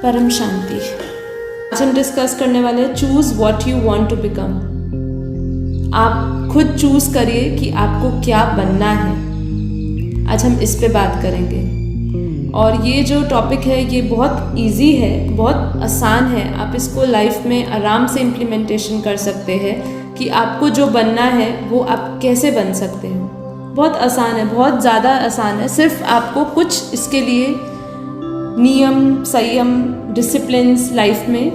परम शांति। आज हम डिस्कस करने वाले हैं choose what you want to become. आप खुद चूज करिए कि आपको क्या बनना है। आज हम इस पे बात करेंगे और ये जो टॉपिक है ये बहुत इजी है, बहुत आसान है। आप इसको लाइफ में आराम से इम्प्लीमेंटेशन कर सकते हैं कि आपको जो बनना है वो आप कैसे बन सकते हो। बहुत आसान है, बहुत ज़्यादा आसान है। सिर्फ आपको कुछ इसके लिए नियम, संयम, डिसिप्लिन्स लाइफ में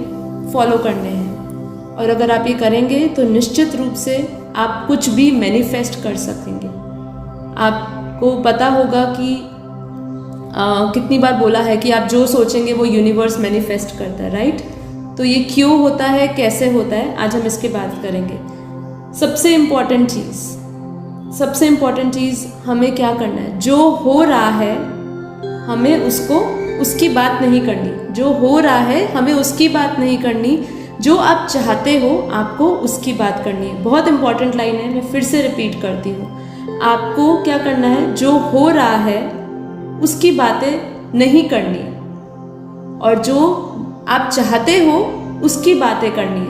फॉलो करने हैं और अगर आप ये करेंगे तो निश्चित रूप से आप कुछ भी मैनिफेस्ट कर सकेंगे। आपको पता होगा कि कितनी बार बोला है कि आप जो सोचेंगे वो यूनिवर्स मैनिफेस्ट करता है, राइट? तो ये क्यों होता है, कैसे होता है, आज हम इसके बात करेंगे। सबसे इम्पॉर्टेंट चीज़ हमें क्या करना है, जो हो रहा है हमें उसकी बात नहीं करनी। जो हो रहा है हमें उसकी बात नहीं करनी, जो आप चाहते हो आपको उसकी बात करनी है। बहुत इंपॉर्टेंट लाइन है, मैं फिर से रिपीट करती हूँ। आपको क्या करना है, जो हो रहा है उसकी बातें नहीं करनी और जो आप चाहते हो उसकी बातें करनी है।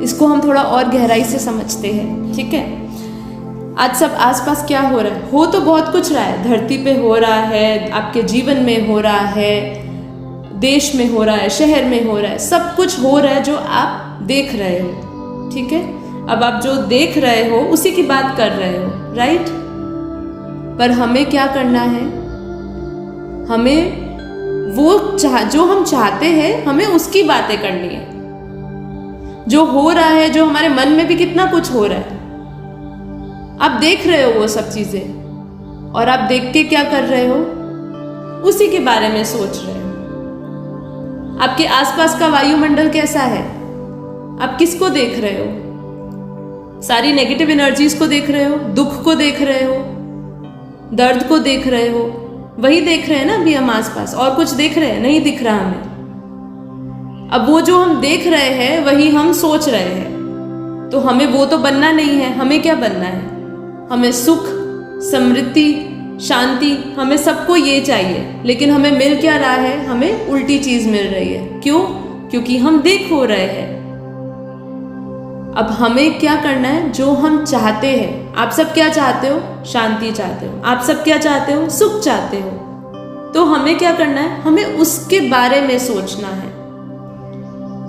इसको हम थोड़ा और गहराई से समझते हैं, ठीक है? आज सब आसपास क्या हो रहा है? हो तो बहुत कुछ रहा है, धरती पे हो रहा है, आपके जीवन में हो रहा है, देश में हो रहा है, शहर में हो रहा है, सब कुछ हो रहा है जो आप देख रहे हो, ठीक है? अब आप जो देख रहे हो उसी की बात कर रहे हो, राइट? पर हमें क्या करना है, हमें जो हम चाहते हैं हमें उसकी बातें करनी है। जो हो रहा है, जो हमारे मन में भी कितना कुछ हो रहा है, आप देख रहे हो वो सब चीजें और आप देख के क्या कर रहे हो, उसी के बारे में सोच रहे हो। आपके आसपास का वायुमंडल कैसा है, आप किसको देख रहे हो? सारी नेगेटिव एनर्जीज को देख रहे हो, दुख को देख रहे हो, दर्द को देख रहे हो। वही देख रहे हैं ना अभी हम आसपास, और कुछ देख रहे हैं नहीं दिख रहा हमें। अब वो जो हम देख रहे हैं वही हम सोच रहे हैं, तो हमें वो तो बनना नहीं है। हमें क्या बनना है? हमें सुख, समृद्धि, शांति, हमें सबको ये चाहिए, लेकिन हमें मिल क्या रहा है? हमें उल्टी चीज मिल रही है। क्यों? क्योंकि हम देख हो रहे हैं। अब हमें क्या करना है, जो हम चाहते हैं। आप सब क्या चाहते हो? शांति चाहते हो। आप सब क्या चाहते हो? सुख चाहते हो। तो हमें क्या करना है, हमें उसके बारे में सोचना है।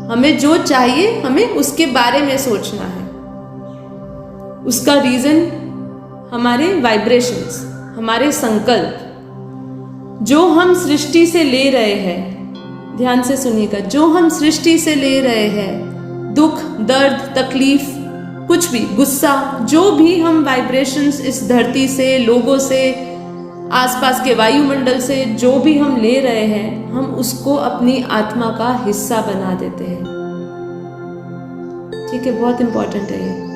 हमें जो चाहिए हमें उसके बारे में सोचना है। उसका रीजन हमारे वाइब्रेशंस, हमारे संकल्प, जो हम सृष्टि से ले रहे हैं। ध्यान से सुनिएगा, जो हम सृष्टि से ले रहे हैं, दुख, दर्द, तकलीफ, कुछ भी, गुस्सा, जो भी हम वाइब्रेशंस इस धरती से, लोगों से, आसपास के वायुमंडल से जो भी हम ले रहे हैं, हम उसको अपनी आत्मा का हिस्सा बना देते हैं। ठीक है, बहुत इंपॉर्टेंट है ये।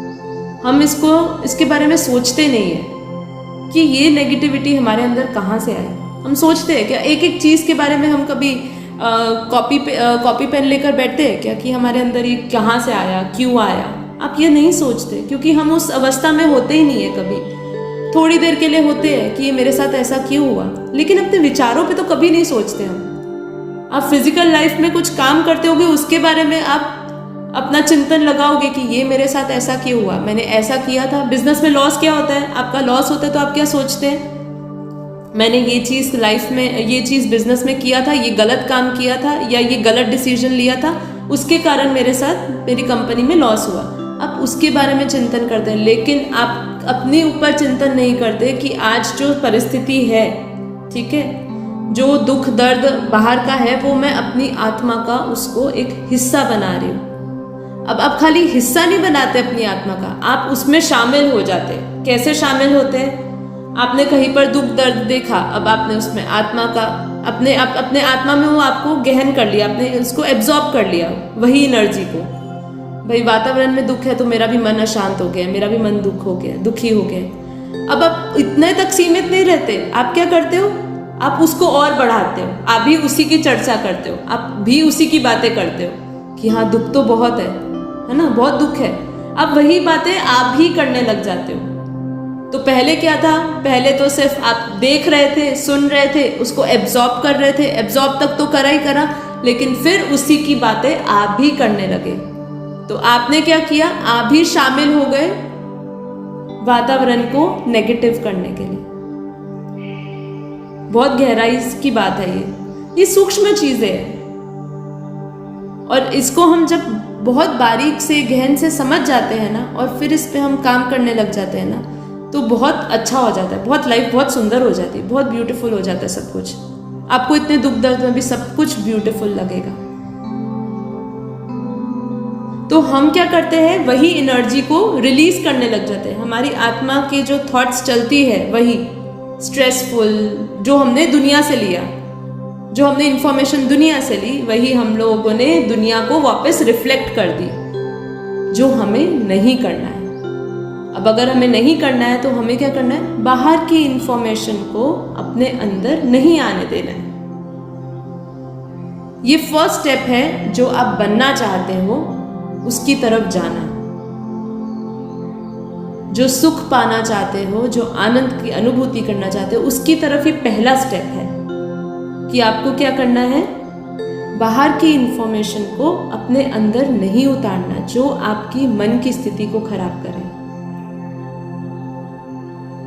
हम इसके बारे में सोचते नहीं है कि ये नेगेटिविटी हमारे अंदर कहाँ से आई। हम सोचते हैं क्या एक एक चीज़ के बारे में? हम कभी कॉपी पेन लेकर बैठते हैं क्या कि हमारे अंदर ये कहाँ से आया, क्यों आया? आप ये नहीं सोचते, क्योंकि हम उस अवस्था में होते ही नहीं है। कभी थोड़ी देर के लिए होते हैं कि ये मेरे साथ ऐसा क्यों हुआ, लेकिन अपने विचारों पे तो कभी नहीं सोचते हम। आप फिजिकल लाइफ में कुछ काम करते होगे, उसके बारे में आप अपना चिंतन लगाओगे कि ये मेरे साथ ऐसा क्यों हुआ, मैंने ऐसा किया था। बिजनेस में लॉस क्या होता है? आपका लॉस होता है तो आप क्या सोचते हैं? मैंने ये चीज़ लाइफ में, ये चीज़ बिजनेस में किया था, ये गलत काम किया था या ये गलत डिसीजन लिया था, उसके कारण मेरे साथ, मेरी कंपनी में लॉस हुआ। आप उसके बारे में चिंतन करते हैं, लेकिन आप अपने ऊपर चिंतन नहीं करते कि आज जो परिस्थिति है, ठीक है, जो दुख दर्द बाहर का है, वो मैं अपनी आत्मा का उसको एक हिस्सा बना रही हूँ। अब आप खाली हिस्सा नहीं बनाते अपनी आत्मा का, आप उसमें शामिल हो जाते। कैसे शामिल होते हैं? आपने कहीं पर दुख दर्द देखा, अब आपने उसमें आत्मा का, अपने आत्मा में वो आपको गहन कर लिया, आपने उसको एब्जॉर्ब कर लिया, वही एनर्जी को। भाई वातावरण में दुख है तो मेरा भी मन अशांत हो गया, मेरा भी मन दुखी हो गया। अब आप इतने तक सीमित नहीं रहते, आप क्या करते हो? आप उसको और बढ़ाते हो, आप भी उसी की चर्चा करते हो, आप भी उसी की बातें करते हो कि हाँ दुख तो बहुत है ना, बहुत दुख है। अब वही बातें आप भी करने लग जाते हो। तो पहले क्या था? पहले तो सिर्फ आप देख रहे थे, सुन रहे थे, उसको एब्जॉर्ब कर रहे थे। एब्जॉर्ब तक तो करा ही करा, लेकिन फिर उसी की बातें आप भी करने लगे। तो आपने क्या किया, आप भी शामिल हो गए वातावरण को नेगेटिव करने के लिए। बहुत गहराई की बात है ये सूक्ष्म चीजें हैं, और इसको हम जब बहुत बारीक से गहन से समझ जाते हैं ना, और फिर इस पे हम काम करने लग जाते हैं ना, तो बहुत अच्छा हो जाता है, बहुत लाइफ बहुत सुंदर हो जाती है, बहुत ब्यूटीफुल हो जाता है सब कुछ। आपको इतने दुख दर्द में भी सब कुछ ब्यूटीफुल लगेगा। तो हम क्या करते हैं, वही एनर्जी को रिलीज करने लग जाते हैं। हमारी आत्मा के जो थॉट्स चलती है, वही स्ट्रेसफुल जो हमने दुनिया से लिया, जो हमने इंफॉर्मेशन दुनिया से ली, वही हम लोगों ने दुनिया को वापस रिफ्लेक्ट कर दी, जो हमें नहीं करना है। अब अगर हमें नहीं करना है तो हमें क्या करना है, बाहर की इंफॉर्मेशन को अपने अंदर नहीं आने देना है। ये फर्स्ट स्टेप है, जो आप बनना चाहते हो उसकी तरफ जाना, जो सुख पाना चाहते हो, जो आनंद की अनुभूति करना चाहते हो, उसकी तरफ ये पहला स्टेप है कि आपको क्या करना है, बाहर की इंफॉर्मेशन को अपने अंदर नहीं उतारना, जो आपकी मन की स्थिति को खराब करे।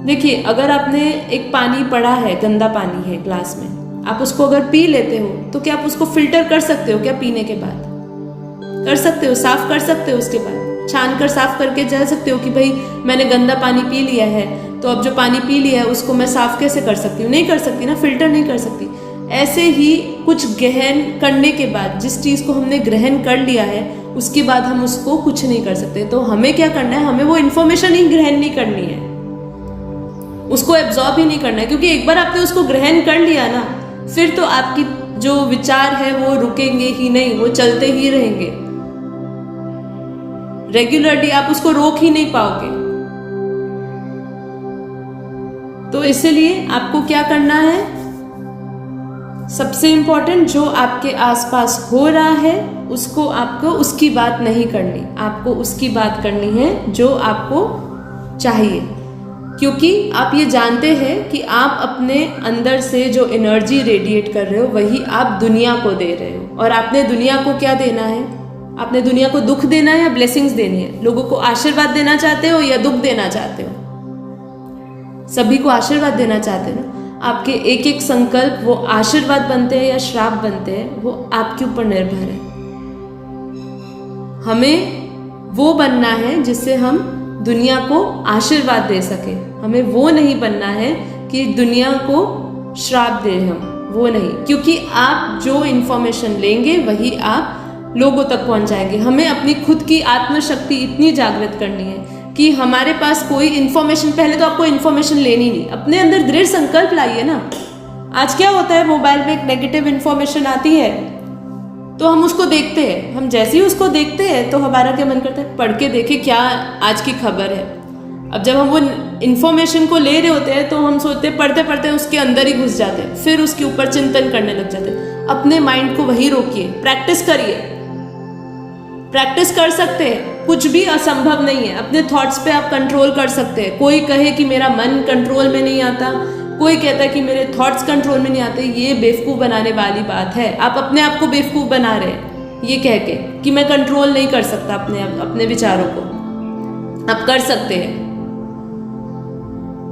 देखिए, अगर आपने एक पानी पड़ा है, गंदा पानी है ग्लास में, आप उसको अगर पी लेते हो तो क्या आप उसको फिल्टर कर सकते हो क्या? पीने के बाद कर सकते हो, साफ कर सकते हो, उसके बाद छान कर साफ करके जा सकते हो कि भाई मैंने गंदा पानी पी लिया है, तो अब जो पानी पी लिया है उसको मैं साफ कैसे कर सकती हूँ? नहीं कर सकती ना, फिल्टर नहीं कर सकती। ऐसे ही कुछ गहन करने के बाद, जिस चीज़ को हमने ग्रहण कर लिया है, उसके बाद हम उसको कुछ नहीं कर सकते। तो हमें क्या करना है, हमें वो इन्फॉर्मेशन ही ग्रहण नहीं करनी है, उसको एब्जॉर्ब ही नहीं करना है, क्योंकि एक बार आपने उसको ग्रहण कर लिया ना, फिर तो आपकी जो विचार है वो रुकेंगे ही नहीं, वो चलते ही रहेंगे रेगुलरली, आप उसको रोक ही नहीं पाओगे। तो इसलिए आपको क्या करना है, सबसे इंपॉर्टेंट, जो आपके आसपास हो रहा है उसको आपको उसकी बात नहीं करनी, आपको उसकी बात करनी है जो आपको चाहिए। क्योंकि आप ये जानते हैं कि आप अपने अंदर से जो एनर्जी रेडिएट कर रहे हो वही आप दुनिया को दे रहे हो। और आपने दुनिया को क्या देना है, आपने दुनिया को दुख देना है या ब्लेसिंग्स देनी है? लोगों को आशीर्वाद देना चाहते हो या दुख देना चाहते हो? सभी को आशीर्वाद देना चाहते हो ना। आपके एक एक संकल्प वो आशीर्वाद बनते हैं या श्राप बनते हैं, वो आपके ऊपर निर्भर है। हमें वो बनना है जिससे हम दुनिया को आशीर्वाद दे सके। हमें वो नहीं बनना है कि दुनिया को श्राप दे हम, वो नहीं, क्योंकि आप जो इन्फॉर्मेशन लेंगे वही आप लोगों तक पहुंचाएंगे। हमें अपनी खुद की आत्मशक्ति इतनी जागृत करनी है कि हमारे पास कोई इन्फॉर्मेशन, पहले तो आपको इन्फॉर्मेशन लेनी नहीं, अपने अंदर दृढ़ संकल्प लाइए ना। आज क्या होता है, मोबाइल में एक नेगेटिव इन्फॉर्मेशन आती है तो हम उसको देखते हैं, हम जैसे ही उसको देखते हैं तो हमारा क्या मन करता है, पढ़ के देखे क्या आज की खबर है। अब जब हम वो इन्फॉर्मेशन को ले रहे होते हैं तो हम सोचते हैं, पढ़ते पढ़ते उसके अंदर ही घुस जाते हैं, फिर उसके ऊपर चिंतन करने लग जाते हैं। अपने माइंड को वही रोकिए, प्रैक्टिस करिए, प्रैक्टिस कर सकते हैं, कुछ भी असंभव नहीं है। अपने थॉट्स पे आप कंट्रोल कर सकते हैं। कोई कहे कि मेरा मन कंट्रोल में नहीं आता, कोई कहता है कि मेरे थॉट्स कंट्रोल में नहीं आते, ये बेवकूफ़ बनाने वाली बात है। आप अपने आप को बेवकूफ़ बना रहे हैं ये कह के कि मैं कंट्रोल नहीं कर सकता अपने विचारों को। आप कर सकते हैं।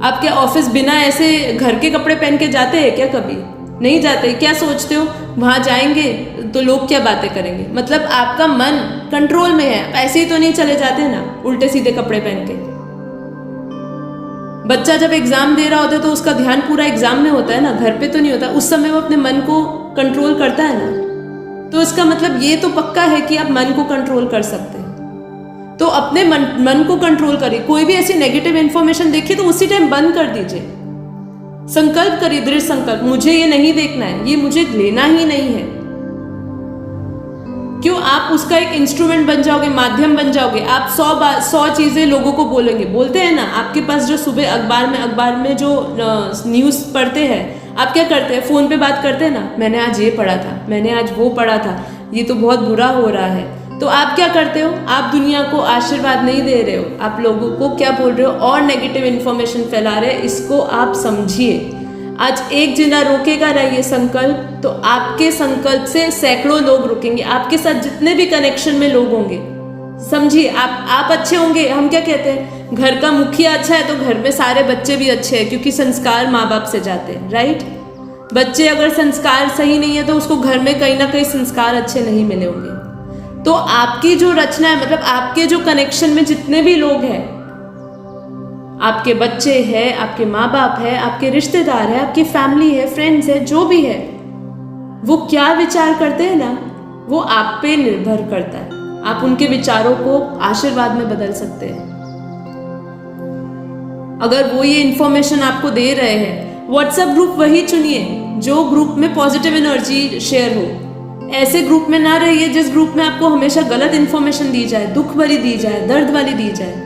आप क्या ऑफिस बिना ऐसे घर के कपड़े पहन के जाते हैं क्या? कभी नहीं जाते। क्या सोचते हो वहां जाएंगे तो लोग क्या बातें करेंगे? मतलब आपका मन कंट्रोल में है, ऐसे ही तो नहीं चले जाते ना उल्टे सीधे कपड़े पहन के। बच्चा जब एग्जाम दे रहा होता है तो उसका ध्यान पूरा एग्जाम में होता है ना, घर पे तो नहीं होता। उस समय वो अपने मन को कंट्रोल करता है ना। तो इसका मतलब ये तो पक्का है कि आप मन को कंट्रोल कर सकते हैं। तो अपने मन को कंट्रोल करिए। कोई भी ऐसी नेगेटिव इंफॉर्मेशन देखिए तो उसी टाइम बंद कर दीजिए। संकल्प करिए, दृढ़ संकल्प, मुझे ये नहीं देखना है, ये मुझे लेना ही नहीं है। क्यों? आप उसका एक इंस्ट्रूमेंट बन जाओगे, माध्यम बन जाओगे। आप 100 चीजें लोगों को बोलेंगे। बोलते हैं ना, आपके पास जो सुबह अखबार में जो न्यूज पढ़ते हैं, आप क्या करते हैं? फोन पे बात करते हैं ना, मैंने आज ये पढ़ा था, मैंने आज वो पढ़ा था, ये तो बहुत बुरा हो रहा है। तो आप क्या करते हो? आप दुनिया को आशीर्वाद नहीं दे रहे हो, आप लोगों को क्या बोल रहे हो? और नेगेटिव इन्फॉर्मेशन फैला रहे हैं। इसको आप समझिए। आज एक जना रोकेगा ना ये संकल्प, तो आपके संकल्प से सैकड़ों लोग रुकेंगे, आपके साथ जितने भी कनेक्शन में लोग होंगे। समझिए, आप अच्छे होंगे, हम क्या कहते हैं, घर का मुखिया अच्छा है तो घर में सारे बच्चे भी अच्छे हैं, क्योंकि संस्कार माँ बाप से जाते हैं, राइट। बच्चे अगर संस्कार सही नहीं है तो उसको घर में कहीं ना कहीं संस्कार अच्छे नहीं मिले होंगे। तो आपकी जो रचना है, मतलब आपके जो कनेक्शन में जितने भी लोग हैं, आपके बच्चे हैं, आपके माँ बाप है, आपके रिश्तेदार है, आपकी फैमिली है, फ्रेंड्स है, जो भी है, वो क्या विचार करते हैं ना, वो आप पे निर्भर करता है। आप उनके विचारों को आशीर्वाद में बदल सकते हैं। अगर वो ये इंफॉर्मेशन आपको दे रहे हैं, व्हाट्सएप ग्रुप वही चुनिए जो ग्रुप में पॉजिटिव एनर्जी शेयर हो। ऐसे ग्रुप में ना रहिए जिस ग्रुप में आपको हमेशा गलत इंफॉर्मेशन दी जाए, दुख वाली दी जाए, दर्द वाली दी जाए।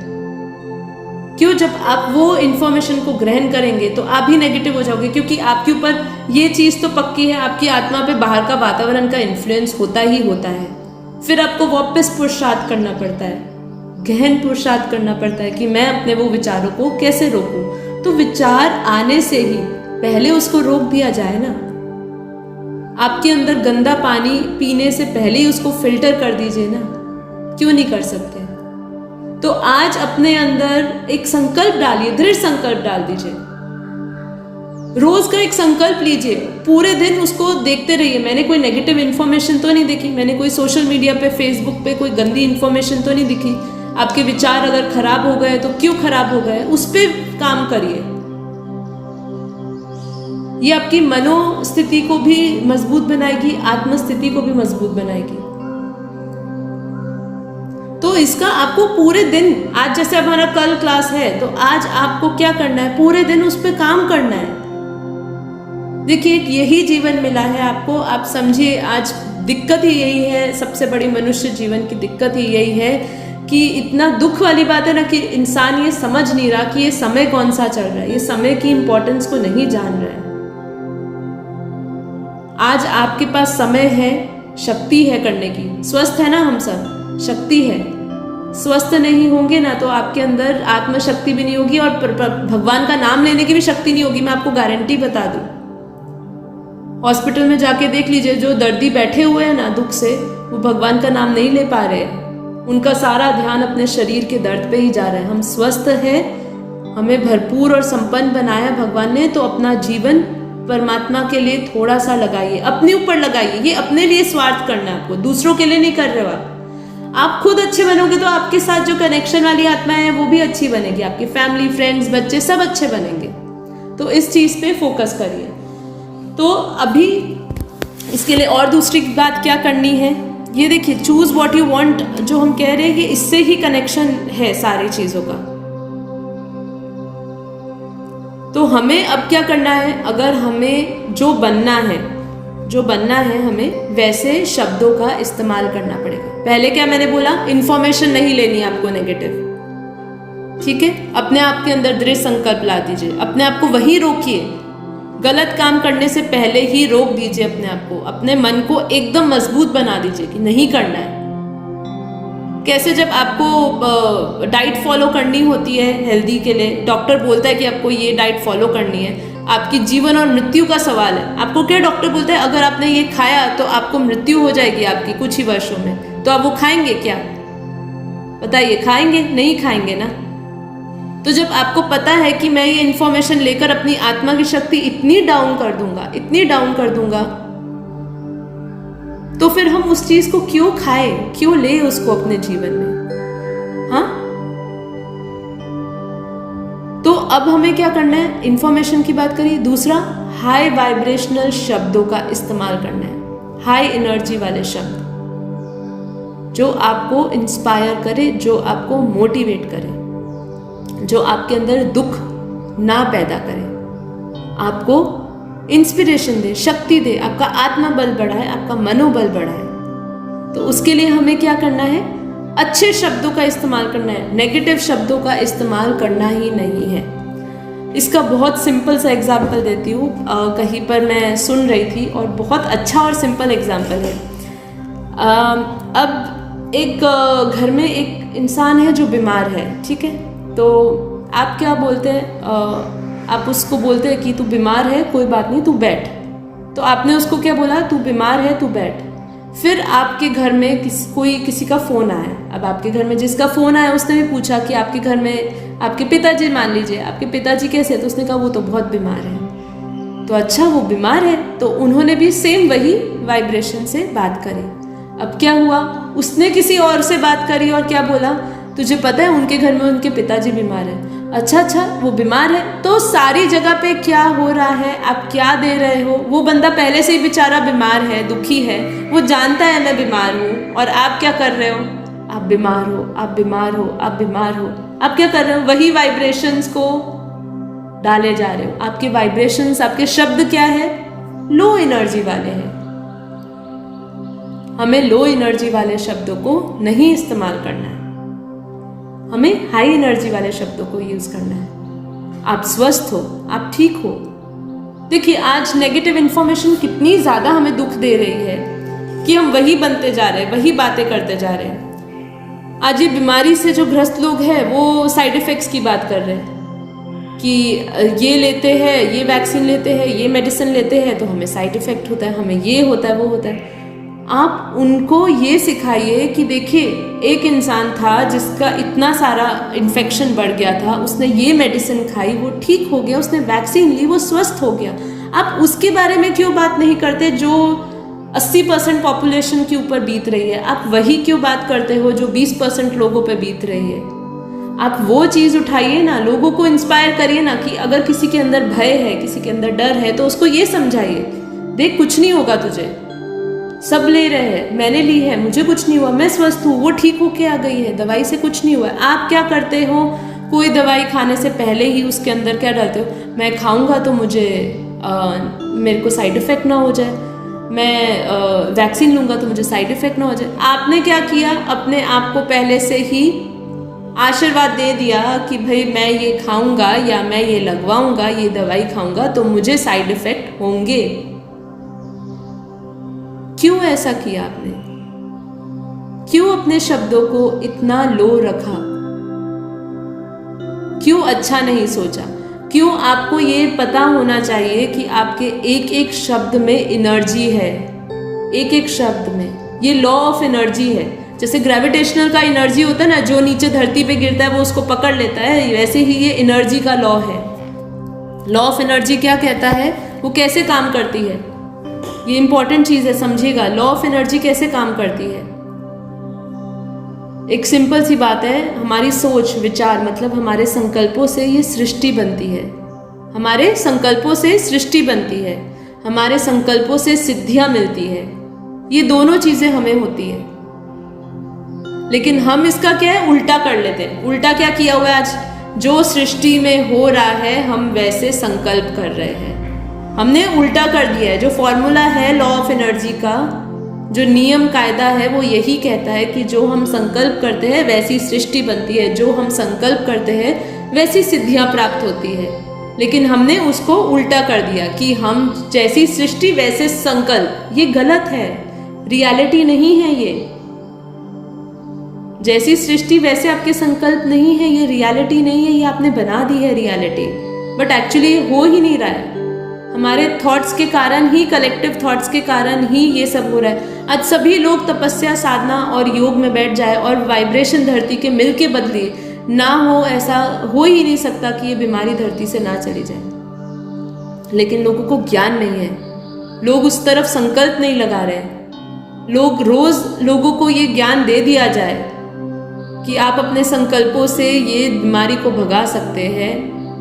क्यों? जब आप वो इंफॉर्मेशन को ग्रहण करेंगे तो आप भी नेगेटिव हो जाओगे, क्योंकि आपके ऊपर ये चीज तो पक्की है, आपकी आत्मा पे बाहर का वातावरण का इन्फ्लुएंस होता ही होता है। फिर आपको वापस पुरुषार्थ करना पड़ता है, गहन पुरुषार्थ करना पड़ता है कि मैं अपने वो विचारों को कैसे रोकूं। तो विचार आने से ही पहले उसको रोक दिया जाए ना। आपके अंदर गंदा पानी पीने से पहले ही उसको फिल्टर कर दीजिए ना, क्यों नहीं कर सकते? तो आज अपने अंदर एक संकल्प डालिए, दृढ़ संकल्प डाल दीजिए, रोज का एक संकल्प लीजिए, पूरे दिन उसको देखते रहिए। मैंने कोई नेगेटिव इन्फॉर्मेशन तो नहीं देखी, मैंने कोई सोशल मीडिया पे, फेसबुक पे कोई गंदी इन्फॉर्मेशन तो नहीं दिखी। आपके विचार अगर खराब हो गए तो क्यों खराब हो गए, उस पर काम करिए। ये आपकी मनोस्थिति को भी मजबूत बनाएगी, आत्मस्थिति को भी मजबूत बनाएगी। तो इसका आपको पूरे दिन, आज जैसे हमारा कल क्लास है, तो आज आपको क्या करना है, पूरे दिन उस पर काम करना है। देखिए, यही जीवन मिला है आपको, आप समझिए। आज दिक्कत ही यही है, सबसे बड़ी मनुष्य जीवन की दिक्कत ही यही है कि इतना दुख वाली बात है ना कि इंसान ये समझ नहीं रहा कि ये समय कौन सा चल रहा है, ये समय की इंपॉर्टेंस को नहीं जान रहा है। आज आपके पास समय है, शक्ति है करने की, स्वस्थ है ना हम सब, शक्ति है। स्वस्थ नहीं होंगे ना तो आपके अंदर आत्मशक्ति भी नहीं होगी और भगवान का नाम लेने की भी शक्ति नहीं होगी। मैं आपको गारंटी बता दूं, हॉस्पिटल में जाके देख लीजिए, जो दर्दी बैठे हुए हैं ना दुख से, वो भगवान का नाम नहीं ले पा रहे, उनका सारा ध्यान अपने शरीर के दर्द पे ही जा रहा है। हम स्वस्थ हैं, हमें भरपूर और संपन्न बनाया भगवान ने, तो अपना जीवन परमात्मा के लिए थोड़ा सा लगाइए, अपने ऊपर लगाइए। ये अपने लिए स्वार्थ करना है आपको, दूसरों के लिए नहीं कर रहे हो आप खुद अच्छे बनोगे तो आपके साथ जो कनेक्शन वाली आत्माएं हैं वो भी अच्छी बनेगी, आपकी फैमिली, फ्रेंड्स, बच्चे सब अच्छे बनेंगे। तो इस चीज पे फोकस करिए। तो अभी इसके लिए और दूसरी बात क्या करनी है, ये देखिए, चूज व्हाट यू वांट, जो हम कह रहे हैं कि इससे ही कनेक्शन है सारी चीजों का। तो हमें अब क्या करना है, अगर हमें जो बनना है हमें वैसे शब्दों का इस्तेमाल करना पड़ेगा। पहले क्या मैंने बोला, इंफॉर्मेशन नहीं लेनी आपको नेगेटिव, ठीक है। अपने आप के अंदर दृढ़ संकल्प ला दीजिए, अपने आप को वहीं रोकिए, गलत काम करने से पहले ही रोक दीजिए अपने आप को, अपने मन को एकदम मजबूत बना दीजिए कि नहीं करना है। कैसे, जब आपको डाइट फॉलो करनी होती है हेल्दी के लिए, डॉक्टर बोलता है कि आपको ये डाइट फॉलो करनी है, आपकी जीवन और मृत्यु का सवाल है। आपको क्या डॉक्टर बोलता है, अगर आपने ये खाया तो आपको मृत्यु हो जाएगी आपकी कुछ ही वर्षों में, तो आप वो खाएंगे क्या? बताइए, खाएंगे? नहीं खाएंगे ना। तो जब आपको पता है कि मैं ये इंफॉर्मेशन लेकर अपनी आत्मा की शक्ति इतनी डाउन कर दूंगा, तो फिर हम उस चीज को क्यों खाए, क्यों ले उसको अपने जीवन में? हाँ, तो अब हमें क्या करना है, इंफॉर्मेशन की बात करिए। दूसरा, हाई वाइब्रेशनल शब्दों का इस्तेमाल करना है, हाई एनर्जी वाले शब्द जो आपको इंस्पायर करे, जो आपको मोटिवेट करे, जो आपके अंदर दुख ना पैदा करे, आपको इंस्पिरेशन दे, शक्ति दे, आपका आत्मबल बढ़ाए, आपका मनोबल बढ़ाए। तो उसके लिए हमें क्या करना है, अच्छे शब्दों का इस्तेमाल करना है, नेगेटिव शब्दों का इस्तेमाल करना ही नहीं है। इसका बहुत सिंपल सा एग्जाम्पल देती हूँ। कहीं पर मैं सुन रही थी और बहुत अच्छा और सिंपल एग्जाम्पल है। अब एक घर में एक इंसान है जो बीमार है, ठीक है। तो आप क्या बोलते हैं, आप उसको बोलते हैं कि तू बीमार है, कोई बात नहीं, तू बैठ। तो आपने उसको क्या बोला, तू बीमार है, तू बैठ। फिर आपके घर में किसी का फ़ोन आया। अब आपके घर में जिसका फ़ोन आया उसने भी पूछा कि आपके घर में आपके पिताजी, मान लीजिए आपके पिताजी कैसे हैं, तो उसने कहा वो तो बहुत बीमार है। तो अच्छा वो बीमार है, तो उन्होंने भी सेम वही वाइब्रेशन से बात करी। अब क्या हुआ, उसने किसी और से बात करी और क्या बोला, तुझे पता है उनके घर में उनके पिताजी बीमार है। अच्छा वो बीमार है, तो सारी जगह पे क्या हो रहा है, आप क्या दे रहे हो। वो बंदा पहले से ही बेचारा बीमार है, दुखी है, वो जानता है मैं बीमार हूँ, और आप क्या कर रहे हो, आप बीमार हो, आप बीमार हो, आप बीमार हो। आप क्या कर रहे हो, वही वाइब्रेशंस को डाले जा रहे हो। आपके वाइब्रेशंस, आपके शब्द क्या है, लो एनर्जी वाले हैं। हमें लो एनर्जी वाले शब्दों को नहीं इस्तेमाल करना है, हमें हाई एनर्जी वाले शब्दों को यूज करना है। आप स्वस्थ हो, आप ठीक हो। देखिए आज नेगेटिव इन्फॉर्मेशन कितनी ज्यादा हमें दुख दे रही है कि हम वही बनते जा रहे हैं, वही बातें करते जा रहे हैं। आज ये बीमारी से जो ग्रस्त लोग हैं वो साइड इफेक्ट्स की बात कर रहे हैं कि ये लेते हैं, ये वैक्सीन लेते हैं, ये मेडिसिन लेते हैं तो हमें साइड इफेक्ट होता है, हमें ये होता है, वो होता है। आप उनको ये सिखाइए कि देखिए एक इंसान था जिसका इतना सारा इन्फेक्शन बढ़ गया था, उसने ये मेडिसिन खाई, वो ठीक हो गया, उसने वैक्सीन ली, वो स्वस्थ हो गया। आप उसके बारे में क्यों बात नहीं करते जो 80% पॉपुलेशन के ऊपर बीत रही है। आप वही क्यों बात करते हो जो 20% लोगों पे बीत रही है। आप वो चीज़ उठाइए ना, लोगों को इंस्पायर करिए ना कि अगर किसी के अंदर भय है, किसी के अंदर डर है, तो उसको ये समझाइए, देख कुछ नहीं होगा तुझे, सब ले रहे हैं, मैंने ली है, मुझे कुछ नहीं हुआ, मैं स्वस्थ हूँ, वो ठीक होके आ गई है, दवाई से कुछ नहीं हुआ। आप क्या करते हो, कोई दवाई खाने से पहले ही उसके अंदर क्या डालते हो, मैं खाऊंगा तो मुझे मेरे को साइड इफेक्ट ना हो जाए, मैं वैक्सीन लूंगा तो मुझे साइड इफेक्ट ना हो जाए। आपने क्या किया, अपने आप को पहले से ही आशीर्वाद दे दिया कि भाई मैं ये खाऊंगा या मैं ये लगवाऊंगा, ये दवाई खाऊंगा तो मुझे साइड इफेक्ट होंगे। क्यों ऐसा किया आपने, क्यों अपने शब्दों को इतना लो रखा, क्यों अच्छा नहीं सोचा, क्यों आपको ये पता होना चाहिए कि आपके एक एक शब्द में एनर्जी है, एक एक शब्द में ये लॉ ऑफ एनर्जी है। जैसे ग्रेविटेशनल का एनर्जी होता है ना, जो नीचे धरती पे गिरता है वो उसको पकड़ लेता है, वैसे ही ये एनर्जी का लॉ है। लॉ ऑफ एनर्जी क्या कहता है, वो कैसे काम करती है, ये इंपॉर्टेंट चीज है, समझिएगा। लॉ ऑफ एनर्जी कैसे काम करती है, एक सिंपल सी बात है, हमारी सोच विचार मतलब हमारे संकल्पों से ये सृष्टि बनती है, हमारे संकल्पों से सृष्टि बनती है, हमारे संकल्पों से सिद्धियां मिलती है, ये दोनों चीजें हमें होती है। लेकिन हम इसका क्या है, उल्टा कर लेते हैं। उल्टा क्या किया हुआ है आज, जो सृष्टि में हो रहा है हम वैसे संकल्प कर रहे हैं, हमने उल्टा कर दिया है। जो फॉर्मूला है लॉ ऑफ एनर्जी का, जो नियम कायदा है, वो यही कहता है कि जो हम संकल्प करते हैं वैसी सृष्टि बनती है, जो हम संकल्प करते हैं वैसी सिद्धियां प्राप्त होती है। लेकिन हमने उसको उल्टा कर दिया कि हम जैसी सृष्टि वैसे संकल्प, ये गलत है, रियलिटी नहीं है। ये जैसी सृष्टि वैसे आपके संकल्प नहीं है, ये रियलिटी नहीं है, ये आपने बना दी है रियलिटी, बट एक्चुअली हो ही नहीं रहा है। हमारे थॉट्स के कारण ही, कलेक्टिव थॉट्स के कारण ही ये सब हो रहा है। आज सभी लोग तपस्या, साधना और योग में बैठ जाए और वाइब्रेशन धरती के मिल के बदले ना हो, ऐसा हो ही नहीं सकता कि ये बीमारी धरती से ना चली जाए। लेकिन लोगों को ज्ञान नहीं है, लोग उस तरफ संकल्प नहीं लगा रहे। लोग रोज लोगों को ये ज्ञान दे दिया जाए कि आप अपने संकल्पों से ये बीमारी को भगा सकते हैं,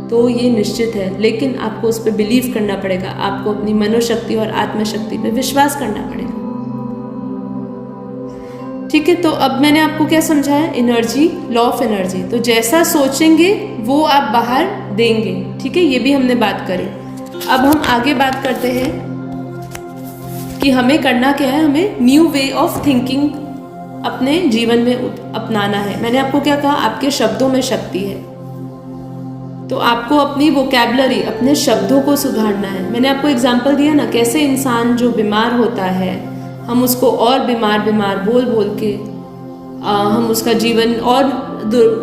तो ये निश्चित है। लेकिन आपको उस पर बिलीव करना पड़ेगा, आपको अपनी मनोशक्ति और आत्मशक्ति पे विश्वास करना पड़ेगा। ठीक है, तो अब मैंने आपको क्या समझाया, एनर्जी, लॉ ऑफ एनर्जी। तो जैसा सोचेंगे वो आप बाहर देंगे। ठीक है, ये भी हमने बात करी। अब हम आगे बात करते हैं कि हमें करना क्या है, हमें न्यू वे ऑफ थिंकिंग अपने जीवन में अपनाना है। मैंने आपको क्या कहा, आपके शब्दों में शक्ति है, तो आपको अपनी वोकैबुलरी, अपने शब्दों को सुधारना है। मैंने आपको एग्जांपल दिया ना, कैसे इंसान जो बीमार होता है हम उसको और बीमार बीमार बोल बोल के हम उसका जीवन और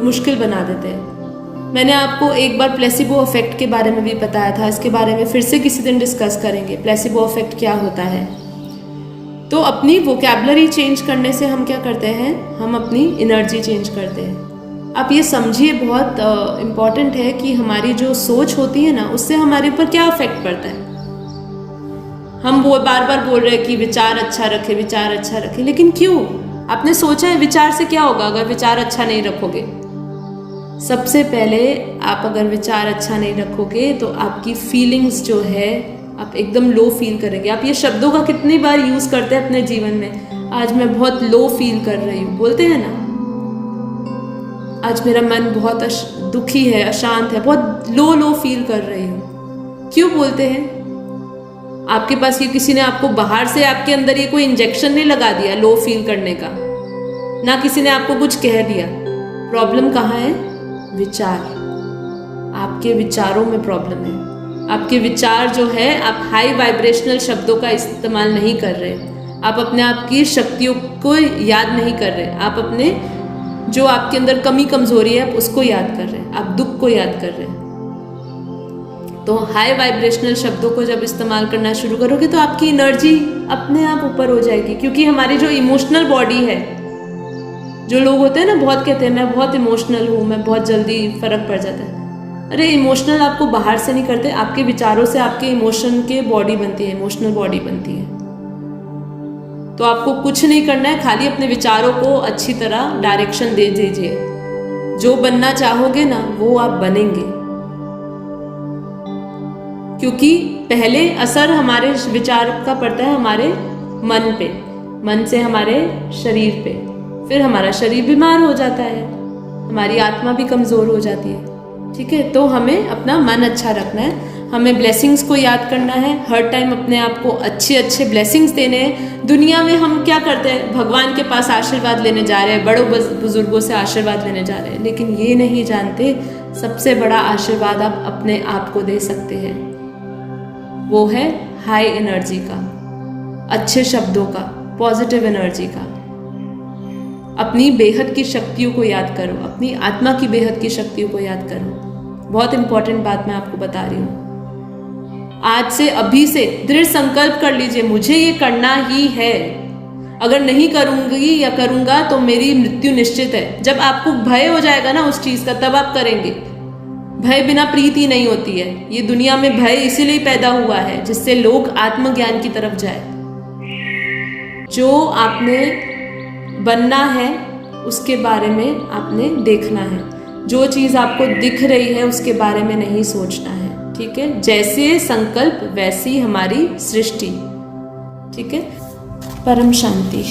मुश्किल बना देते हैं। मैंने आपको एक बार प्लेसिबो इफेक्ट के बारे में भी बताया था, इसके बारे में फिर से किसी दिन डिस्कस करेंगे, प्लेसिबो इफेक्ट क्या होता है। तो अपनी वोकैबुलरी चेंज करने से हम क्या करते हैं, हम अपनी एनर्जी चेंज करते हैं। आप ये समझिए, बहुत इम्पॉर्टेंट है कि हमारी जो सोच होती है ना, उससे हमारे ऊपर क्या इफेक्ट पड़ता है। हम वो बार बार बोल रहे हैं कि विचार अच्छा रखे, विचार अच्छा रखे, लेकिन क्यों? आपने सोचा है विचार से क्या होगा अगर विचार अच्छा नहीं रखोगे? सबसे पहले आप अगर विचार अच्छा नहीं रखोगे तो आपकी फीलिंग्स जो है आप एकदम लो फील करेंगे। आप ये शब्दों का कितनी बार यूज़ करते हैं अपने जीवन में, आज मैं बहुत लो फील कर रही हूँ, बोलते हैं ना, आज मेरा मन बहुत दुखी है, अशांत है, बहुत लो फील कर रही हूँ। क्यों बोलते हैं? आपके पास ये किसी ने आपको बाहर से आपके अंदर ये कोई इंजेक्शन नहीं लगा दिया लो फील करने का, ना किसी ने आपको कुछ कह दिया। प्रॉब्लम कहाँ है? विचार। आपके विचारों में प्रॉब्लम है। आपके विचार जो है, आप हाई वाइब्रेशनल शब्दों का इस्तेमाल नहीं कर रहे, आप अपने आप की शक्तियों को याद नहीं कर रहे, आप अपने जो आपके अंदर कमी कमजोरी है आप उसको याद कर रहे हैं, आप दुख को याद कर रहे हैं। तो हाई वाइब्रेशनल शब्दों को जब इस्तेमाल करना शुरू करोगे तो आपकी एनर्जी अपने आप ऊपर हो जाएगी। क्योंकि हमारी जो इमोशनल बॉडी है, जो लोग होते हैं ना, बहुत कहते हैं मैं बहुत इमोशनल हूँ, मैं बहुत जल्दी फर्क पड़ जाता है। अरे इमोशनल आपको बाहर से नहीं करते, आपके विचारों से आपके इमोशन के बॉडी बनती है, इमोशनल बॉडी बनती है। तो आपको कुछ नहीं करना है, खाली अपने विचारों को अच्छी तरह डायरेक्शन दे दीजिए। जो बनना चाहोगे ना वो आप बनेंगे, क्योंकि पहले असर हमारे विचार का पड़ता है हमारे मन पे, मन से हमारे शरीर पे, फिर हमारा शरीर बीमार हो जाता है, हमारी आत्मा भी कमज़ोर हो जाती है। ठीक है, तो हमें अपना मन अच्छा रखना है, हमें ब्लेसिंग्स को याद करना है, हर टाइम अपने आप को अच्छे अच्छे ब्लेसिंग्स देने हैं। दुनिया में हम क्या करते हैं, भगवान के पास आशीर्वाद लेने जा रहे हैं, बड़ों बुजुर्गों से आशीर्वाद लेने जा रहे हैं, लेकिन ये नहीं जानते सबसे बड़ा आशीर्वाद आप अपने आप को दे सकते हैं, वो है हाई एनर्जी का, अच्छे शब्दों का, पॉजिटिव एनर्जी का। अपनी बेहद की शक्तियों को याद करो, अपनी आत्मा की बेहद की शक्तियों को याद करो। बहुत इंपॉर्टेंट बात मैं आपको बता रही हूँ। आज से, अभी से दृढ़ संकल्प कर लीजिए, मुझे ये करना ही है। अगर नहीं करूंगी या करूंगा तो मेरी मृत्यु निश्चित है। जब आपको भय हो जाएगा ना उस चीज का, तब आप करेंगे। भय बिना प्रीति नहीं होती है। ये दुनिया में भय इसीलिए पैदा हुआ है जिससे लोग आत्मज्ञान की तरफ जाए। जो आपने बनना है उसके बारे में आपने देखना है, जो चीज़ आपको दिख रही है उसके बारे में नहीं सोचना है। ठीक है, जैसे संकल्प वैसी हमारी सृष्टि। ठीक है, परम शांति।